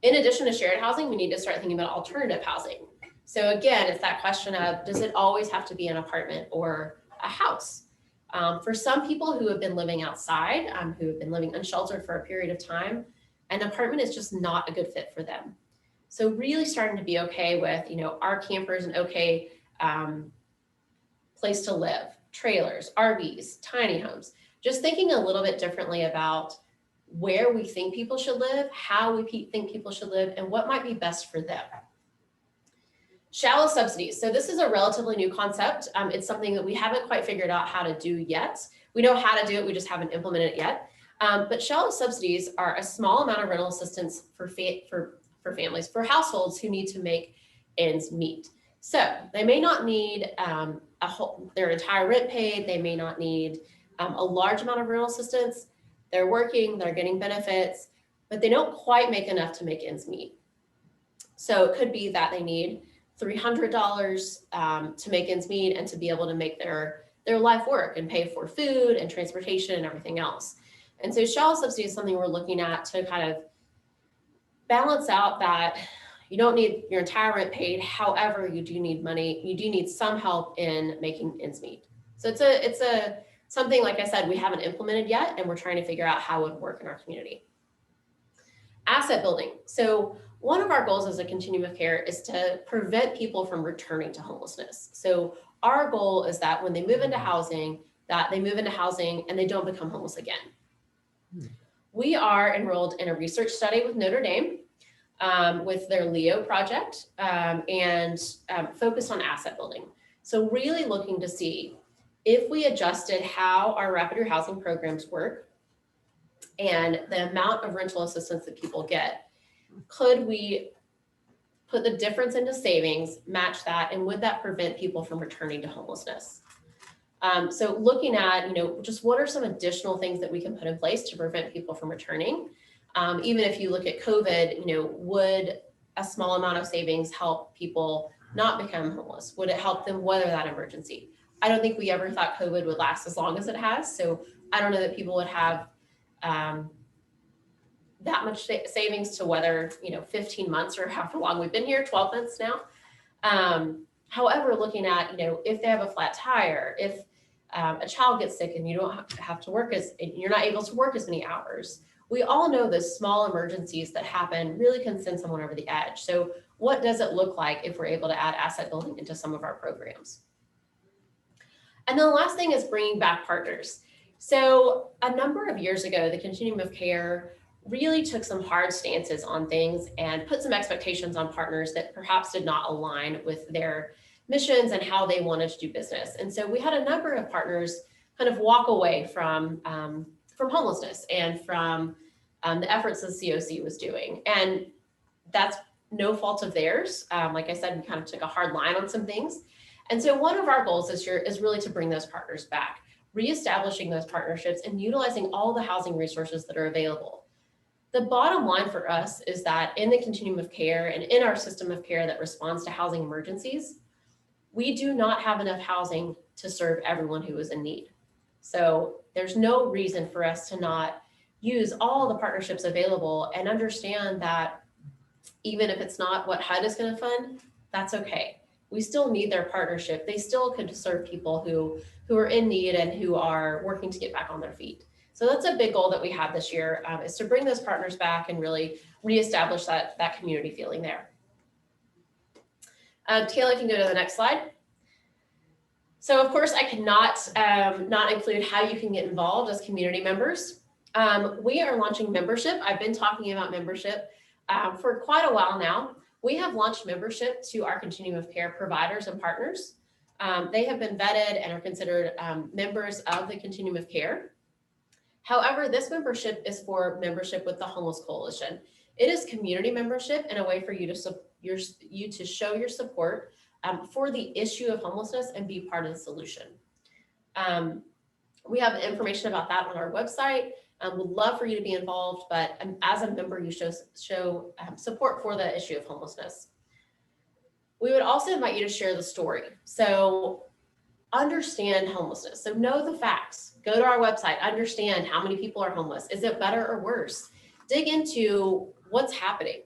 In addition to shared housing, we need to start thinking about alternative housing. So again, it's that question of, does it always have to be an apartment or a house? For some people who have been living outside, who have been living unsheltered for a period of time, an apartment is just not a good fit for them. So really starting to be okay with, our campers an okay place to live, trailers, RVs, tiny homes, just thinking a little bit differently about where we think people should live, how we think people should live, and what might be best for them. Shallow subsidies. So this is a relatively new concept. It's something that we haven't quite figured out how to do yet. We know how to do it, we just haven't implemented it yet. But shallow subsidies are a small amount of rental assistance for families, for households who need to make ends meet. So they may not need their entire rent paid. They may not need a large amount of rental assistance. They're working, they're getting benefits, but they don't quite make enough to make ends meet. So it could be that they need $300 to make ends meet and to be able to make their life work and pay for food and transportation and everything else. And so shallow subsidy is something we're looking at to kind of balance out that you don't need your entire rent paid. However, you do need money. You do need some help in making ends meet. So it's something, like I said, we haven't implemented yet, and we're trying to figure out how it would work in our community. Asset building. So one of our goals as a continuum of care is to prevent people from returning to homelessness. So our goal is that when they move into housing, and they don't become homeless again. We are enrolled in a research study with Notre Dame with their LEO project and focused on asset building. So really looking to see if we adjusted how our rapid rehousing programs work, and the amount of rental assistance that people get, could we put the difference into savings, match that, and would that prevent people from returning to homelessness? So looking at, just what are some additional things that we can put in place to prevent people from returning? Even if you look at COVID, would a small amount of savings help people not become homeless? Would it help them weather that emergency? I don't think we ever thought COVID would last as long as it has. So I don't know that people would have that much savings to weather, 15 months or however long we've been here, 12 months now. However, looking at, if they have a flat tire, if a child gets sick and you don't have to work you're not able to work as many hours. We all know the small emergencies that happen really can send someone over the edge. So what does it look like if we're able to add asset building into some of our programs? And then the last thing is bringing back partners. So a number of years ago, the Continuum of Care really took some hard stances on things and put some expectations on partners that perhaps did not align with their missions and how they wanted to do business. And so we had a number of partners kind of walk away from homelessness and from the efforts the COC was doing. And that's no fault of theirs. Like I said, we kind of took a hard line on some things. And so one of our goals this year is really to bring those partners back, reestablishing those partnerships and utilizing all the housing resources that are available. The bottom line for us is that in the continuum of care and in our system of care that responds to housing emergencies, we do not have enough housing to serve everyone who is in need. So there's no reason for us to not use all the partnerships available and understand that even if it's not what HUD is going to fund, that's okay. We still need their partnership. They still could serve people who are in need and who are working to get back on their feet. So that's a big goal that we have this year, is to bring those partners back and really reestablish that community feeling there. Taylor can go to the next slide. So of course I cannot not include how you can get involved as community members. We are launching membership. I've been talking about membership for quite a while now. We have launched membership to our continuum of care providers and partners. They have been vetted and are considered members of the continuum of care. However, this membership is for membership with the Homeless Coalition. It is community membership and a way for you to show your support for the issue of homelessness and be part of the solution. We have information about that on our website. We'd love for you to be involved, but as a member, you show support for the issue of homelessness. We would also invite you to share the story. So understand homelessness. So know the facts. Go to our website, understand how many people are homeless. Is it better or worse? Dig into what's happening.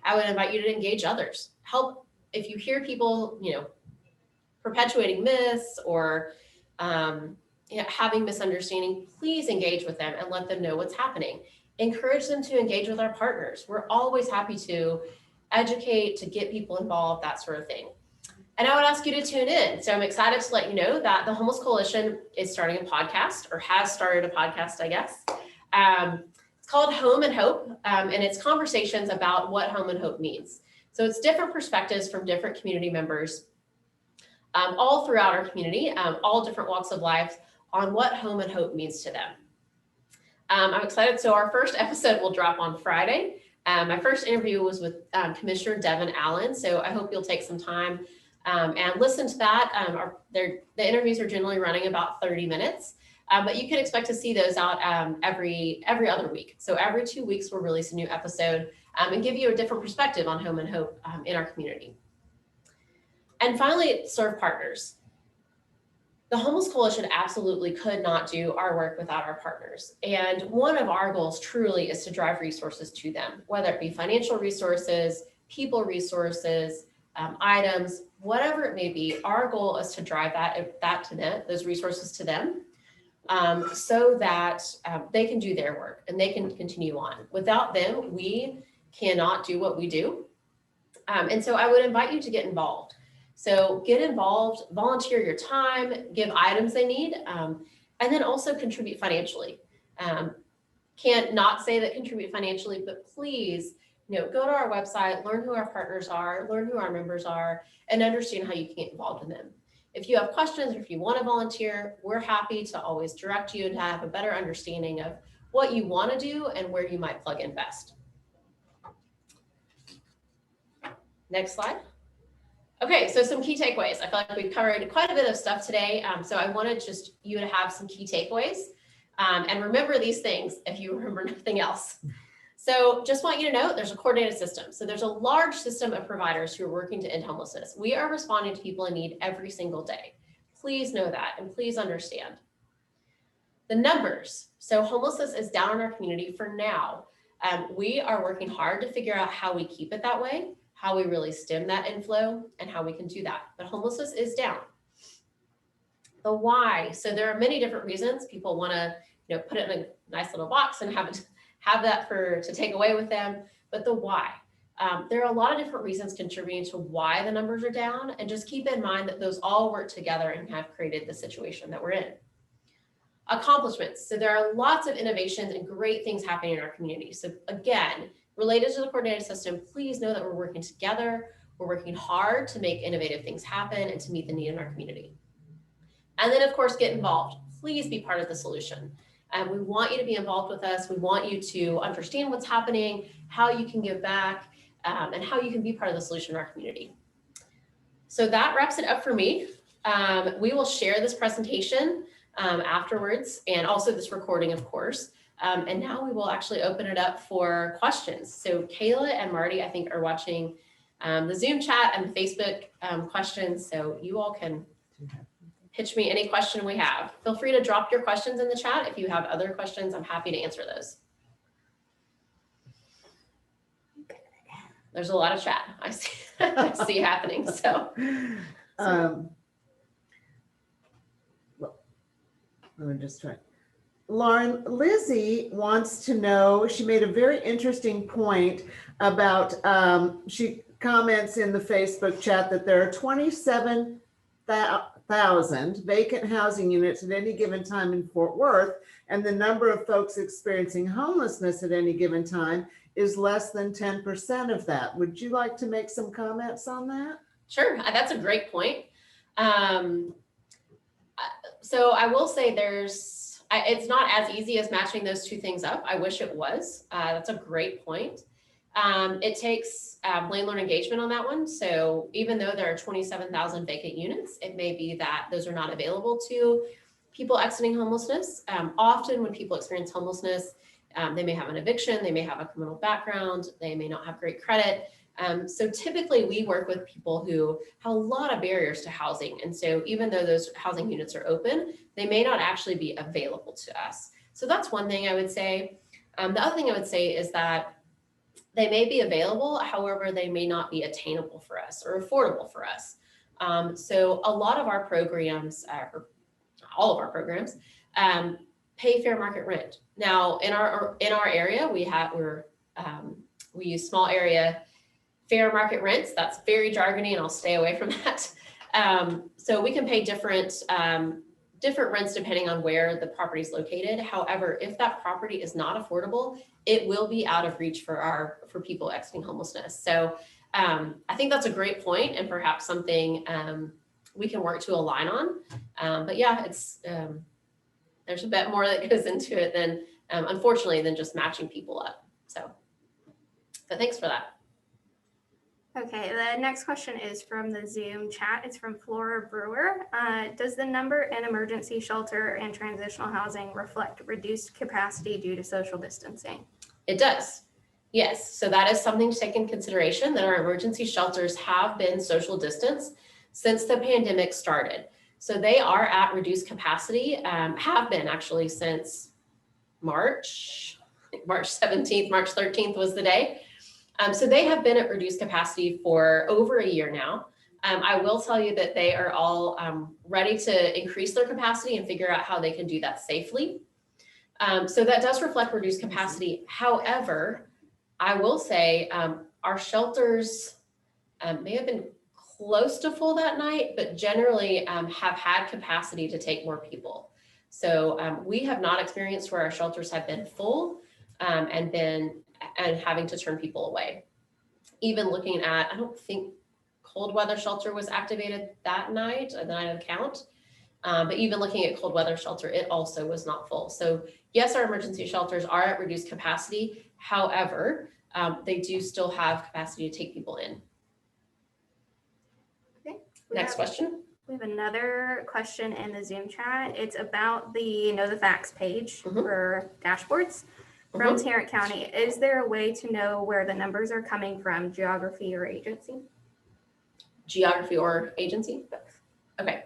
I would invite you to engage others. Help if you hear people, perpetuating myths or having misunderstanding, please engage with them and let them know what's happening. Encourage them to engage with our partners. We're always happy to educate, to get people involved, that sort of thing. And I would ask you to tune in. So I'm excited to let you know that the Homeless Coalition is starting a podcast, or has started a podcast, I guess. It's called Home and Hope, and it's conversations about what home and hope means. So it's different perspectives from different community members all throughout our community, all different walks of life, on what home and hope means to them. I'm excited. So our first episode will drop on Friday. My first interview was with Commissioner Devin Allen. So I hope you'll take some time and listen to that. The interviews are generally running about 30 minutes, but you can expect to see those out every other week. So every 2 weeks, we'll release a new episode and give you a different perspective on home and hope in our community. And finally, serve partners. The Homeless Coalition absolutely could not do our work without our partners. And one of our goals truly is to drive resources to them, whether it be financial resources, people resources, items, whatever it may be. Our goal is to drive that to them, those resources to them, so that they can do their work and they can continue on. Without them, we cannot do what we do. And so I would invite you to get involved. So get involved, volunteer your time, give items they need, and then also contribute financially. Can't not say that contribute financially, but please, go to our website, learn who our partners are, learn who our members are, and understand how you can get involved in them. If you have questions or if you want to volunteer, we're happy to always direct you and have a better understanding of what you want to do, and where you might plug in best. Next slide. Okay, so some key takeaways. I feel like we've covered quite a bit of stuff today. So I wanted just you to have some key takeaways. And remember these things if you remember nothing else. So just want you to know there's a coordinated system. So there's a large system of providers who are working to end homelessness. We are responding to people in need every single day. Please know that and please understand. The numbers. So homelessness is down in our community for now. We are working hard to figure out how we keep it that way, how we really stem that inflow, and how we can do that. But homelessness is down. The why. So there are many different reasons people want to, put it in a nice little box and have that to take away with them. But the why. There are a lot of different reasons contributing to why the numbers are down, and just keep in mind that those all work together and have created the situation that we're in. Accomplishments. So there are lots of innovations and great things happening in our community. So again, related to the coordinated system, please know that we're working together. We're working hard to make innovative things happen and to meet the need in our community. And then of course, get involved. Please be part of the solution. We want you to be involved with us. We want you to understand what's happening, how you can give back, and how you can be part of the solution in our community. So that wraps it up for me. We will share this presentation afterwards, and also this recording, of course. And now we will actually open it up for questions. So Kayla and Marty, I think, are watching the Zoom chat and the Facebook questions. So you all can pitch me any question we have. Feel free to drop your questions in the chat. If you have other questions, I'm happy to answer those. There's a lot of chat I see, I see happening. So Let me just try. Lauren, Lizzie wants to know, she made a very interesting point about, she comments in the Facebook chat that there are 27,000 vacant housing units at any given time in Fort Worth, and the number of folks experiencing homelessness at any given time is less than 10% of that. Would you like to make some comments on that? sure, that's a great point. So I will say it's not as easy as matching those two things up. I wish it was. That's a great point. It takes landlord engagement on that one. So even though there are 27,000 vacant units, it may be that those are not available to people exiting homelessness. Often when people experience homelessness, they may have an eviction, they may have a criminal background, they may not have great credit. So typically we work with people who have a lot of barriers to housing. And so even though those housing units are open, they may not actually be available to us. So that's one thing I would say. The other thing I would say is that they may be available, however, they may not be attainable for us or affordable for us. So a lot of our programs, or all of our programs, pay fair market rent. Now in our area, we use small area fair market rents. That's very jargony, and I'll stay away from that. So we can pay different rents depending on where the property is located. However, if that property is not affordable, it will be out of reach for people exiting homelessness. So I think that's a great point, and perhaps something we can work to align on. But yeah, there's a bit more that goes into it than, unfortunately, than just matching people up. So, but thanks for that. Okay, the next question is from the Zoom chat. It's from Flora Brewer. Does the number in emergency shelter and transitional housing reflect reduced capacity due to social distancing? It does. Yes. So that is something to take in consideration, that our emergency shelters have been social distance since the pandemic started. So they are at reduced capacity, have been actually since March 17th, March 13th was the day. So they have been at reduced capacity for over a year now. I will tell you that they are all ready to increase their capacity and figure out how they can do that safely. So that does reflect reduced capacity. However, I will say our shelters may have been close to full that night, but generally have had capacity to take more people. So we have not experienced where our shelters have been full and having to turn people away. Even looking at, I don't think cold weather shelter was activated that night, the night of the count. But even looking at cold weather shelter, it also was not full. So yes, our emergency shelters are at reduced capacity. However, they do still have capacity to take people in. We Next have- question. We have another question in the Zoom chat. It's about the Know the Facts page Mhm. for dashboards from Tarrant County. Is there a way to know where the numbers are coming from, geography or agency? Geography or agency? Okay.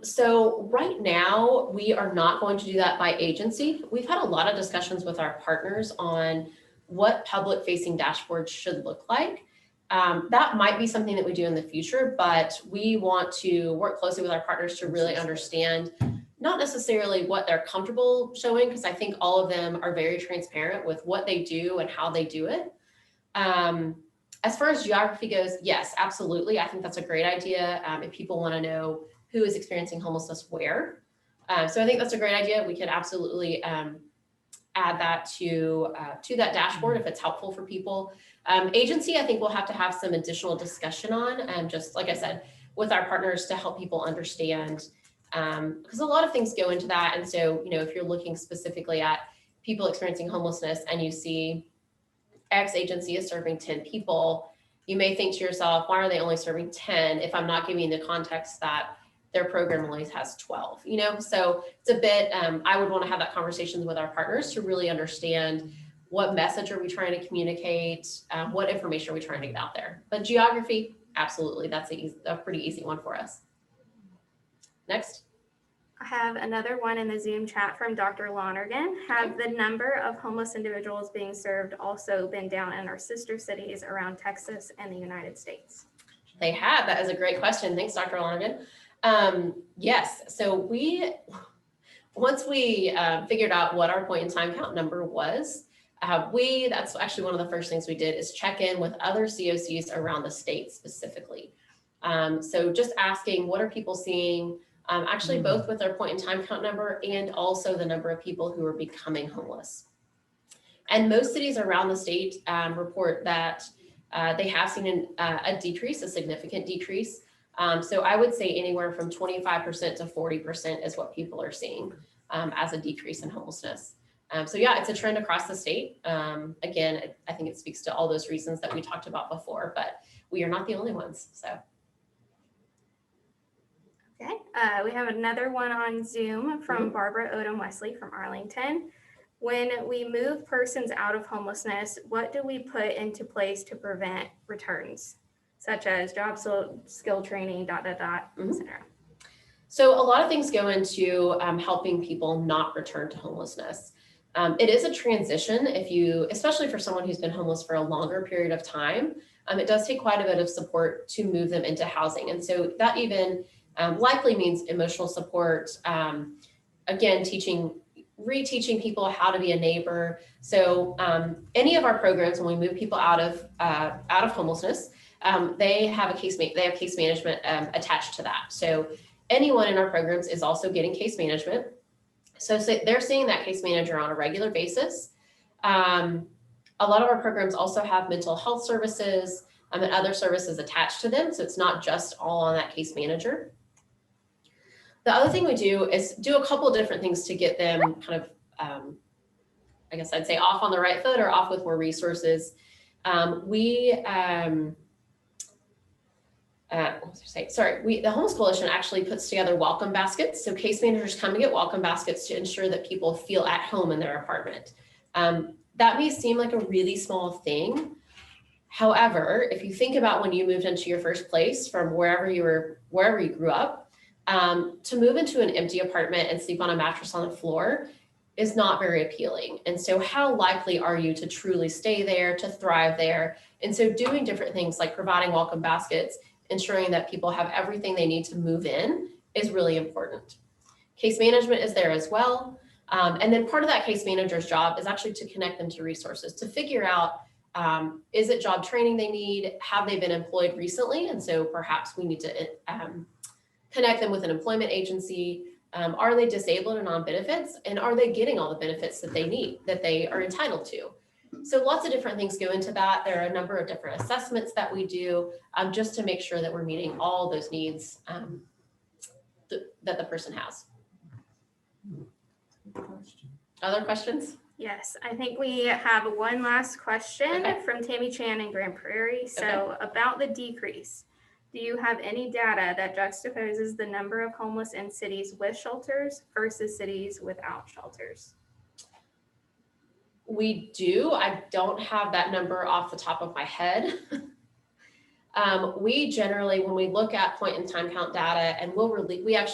So right now we are not going to do that by agency. We've had a lot of discussions with our partners on what public facing dashboards should look like. That might be something that we do in the future, but we want to work closely with our partners to really understand not necessarily what they're comfortable showing, because I think all of them are very transparent with what they do and how they do it. As far as geography goes, yes, absolutely. I think that's a great idea. If people want to know who is experiencing homelessness where. So I think that's a great idea. We could absolutely add that to that dashboard if it's helpful for people. Agency, I think we'll have to have some additional discussion on, just like I said, with our partners to help people understand, because a lot of things go into that. And so, if you're looking specifically at people experiencing homelessness and you see X agency is serving 10 people, you may think to yourself, why are they only serving 10 if I'm not giving the context that their program only has 12, So it's a bit, I would want to have that conversation with our partners to really understand what message are we trying to communicate, what information are we trying to get out there. But geography, absolutely, that's a pretty easy one for us. Next. I have another one in the Zoom chat from Dr. Lonergan. Have the number of homeless individuals being served also been down in our sister cities around Texas and the United States? They have. That is a great question. Thanks, Dr. Lonergan. Yes. So once we figured out what our point in time count number was, that's actually one of the first things we did is check in with other COCs around the state specifically. So just asking, what are people seeing? Actually, both with our point in time count number and also the number of people who are becoming homeless. And most cities around the state report that they have seen a decrease, a significant decrease. So I would say anywhere from 25% to 40% is what people are seeing as a decrease in homelessness. So yeah, it's a trend across the state. Again, I think it speaks to all those reasons that we talked about before, but we are not the only ones, so. Okay, we have another one on Zoom from Barbara Odom Wesley from Arlington. When we move persons out of homelessness, what do we put into place to prevent returns, such as job skill training, ... etc.? So a lot of things go into helping people not return to homelessness. It is a transition especially for someone who's been homeless for a longer period of time. It does take quite a bit of support to move them into housing. And so that even likely means emotional support. Again, reteaching people how to be a neighbor. So any of our programs, when we move people out of homelessness, they have case management attached to that. So anyone in our programs is also getting case management. So they're seeing that case manager on a regular basis. A lot of our programs also have mental health services and other services attached to them. So it's not just all on that case manager. The other thing we do is do a couple of different things to get them kind of, I guess I'd say off on the right foot or off with more resources. The Homeless Coalition actually puts together welcome baskets. So case managers come to get welcome baskets to ensure that people feel at home in their apartment. That may seem like a really small thing. However, if you think about when you moved into your first place from wherever you grew up, to move into an empty apartment and sleep on a mattress on the floor is not very appealing. And so how likely are you to truly stay there, to thrive there? And so doing different things like providing welcome baskets, ensuring that people have everything they need to move in is really important. Case management is there as well. And then part of that case manager's job is actually to connect them to resources, to figure out, is it job training they need? Have they been employed recently? And so perhaps we need to connect them with an employment agency. Are they disabled and on benefits? And are they getting all the benefits that they need, that they are entitled to? So lots of different things go into that. There are a number of different assessments that we do just to make sure that we're meeting all those needs that the person has. Good question. Other questions? Yes, I think we have one last question Okay. from Tammy Chan in Grand Prairie. So about the decrease, do you have any data that juxtaposes the number of homeless in cities with shelters versus cities without shelters? We do. I don't have that number off the top of my head. We generally, when we look at point in time count data, and we have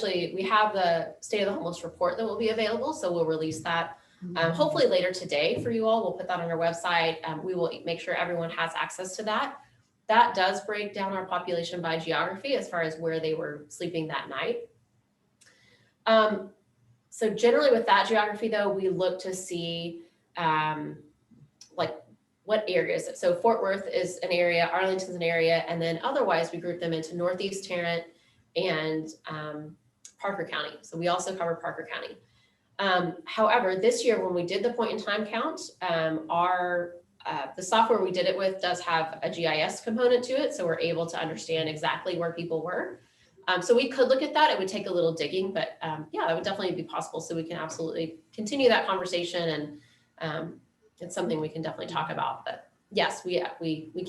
the State of the Homeless report that will be available. So we'll release that hopefully later today for you all. We'll put that on our website. We will make sure everyone has access to that. That does break down our population by geography as far as where they were sleeping that night. So generally with that geography though, we look to see like what areas. So Fort Worth is an area, Arlington's an area, and then otherwise we group them into Northeast Tarrant and Parker County. So we also cover Parker County. However, this year when we did the point in time count, the software we did it with does have a GIS component to it. So we're able to understand exactly where people were. So we could look at that. It would take a little digging, but yeah, that would definitely be possible. So we can absolutely continue that conversation, and it's something we can definitely talk about. But yes, we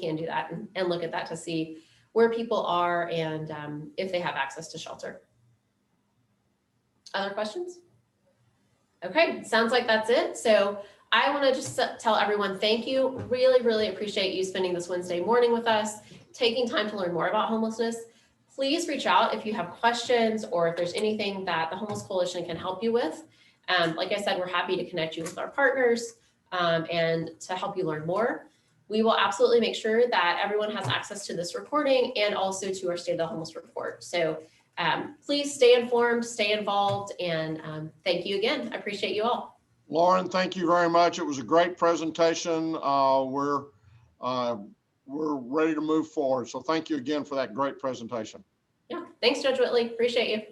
can do that and look at that to see where people are and if they have access to shelter. Other questions? Okay, sounds like that's it. So I want to just tell everyone thank you. Really, really appreciate you spending this Wednesday morning with us, taking time to learn more about homelessness. Please reach out if you have questions or if there's anything that the Homeless Coalition can help you with. Like I said, we're happy to connect you with our partners and to help you learn more. We will absolutely make sure that everyone has access to this recording and also to our State of the Homeless report. So please stay informed, stay involved, and thank you again. I appreciate you all. Lauren, thank you very much. It was a great presentation. We're ready to move forward. So thank you again for that great presentation. Yeah, thanks, Judge Whitley. Appreciate you.